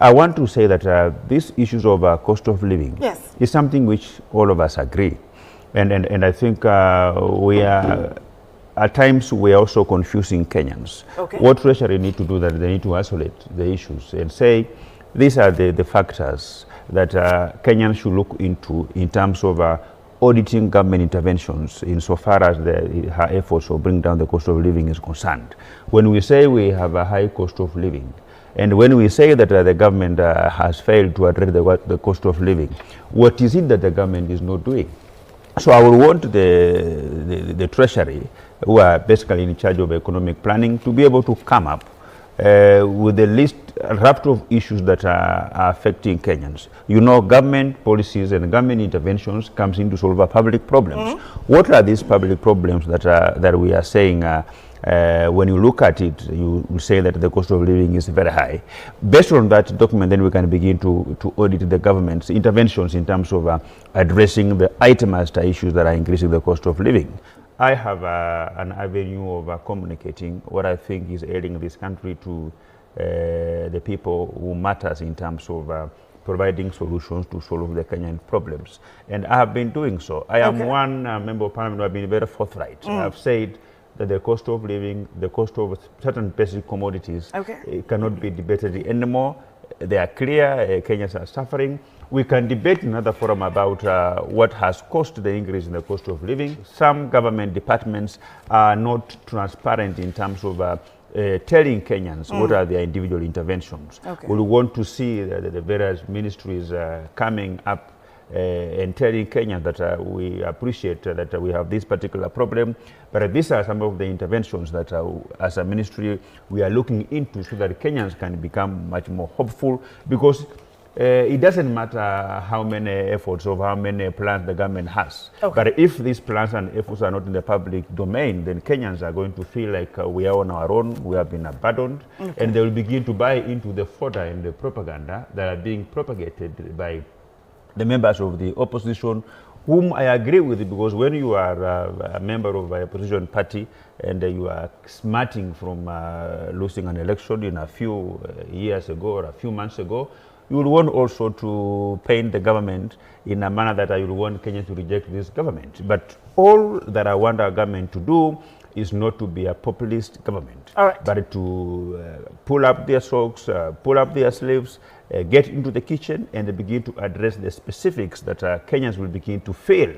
I want to say that these issues of cost of living is something which all of us agree. And I think we are, at times, we are also confusing Kenyans. What Treasury need to do that they need to isolate the issues and say, these are the factors that Kenyans should look into in terms of auditing government interventions insofar as her efforts to bring down the cost of living is concerned. When we say we have a high cost of living, and when we say that the government has failed to address the cost of living, what is it that the government is not doing? So I would want the Treasury, who are basically in charge of economic planning, to be able to come up with the list, raft of issues that are affecting Kenyans. You know, government policies and government interventions comes in to solve our public problems. What are these public problems that we are saying when you look at it, you will say that the cost of living is very high. Based on that document, then we can begin to audit the government's interventions in terms of addressing the itemized issues that are increasing the cost of living. I have an avenue of communicating what I think is ailing this country to the people who matters in terms of providing solutions to solve the Kenyan problems. And I have been doing so. I am one member of parliament who have been very forthright. I have said that the cost of living, the cost of certain basic commodities cannot be debated anymore. They are clear, Kenyans are suffering. We can debate in another forum about what has caused the increase in the cost of living. Some government departments are not transparent in terms of telling Kenyans what are their individual interventions. We want to see the various ministries coming up and telling Kenyans that we appreciate that we have this particular problem, but these are some of the interventions that as a ministry we are looking into so that Kenyans can become much more hopeful, because it doesn't matter how many efforts or how many plans the government has. But if these plans and efforts are not in the public domain, then Kenyans are going to feel like we are on our own, we have been abandoned, and they will begin to buy into the fodder and the propaganda that are being propagated by the members of the opposition, whom I agree with, because when you are a member of an opposition party and you are smarting from losing an election in a few years ago or a few months ago, you would want also to paint the government in a manner that I would want Kenya to reject this government. But all that I want our government to do is not to be a populist government, but to pull up their socks, pull up their sleeves, get into the kitchen and begin to address the specifics that Kenyans will begin to feel.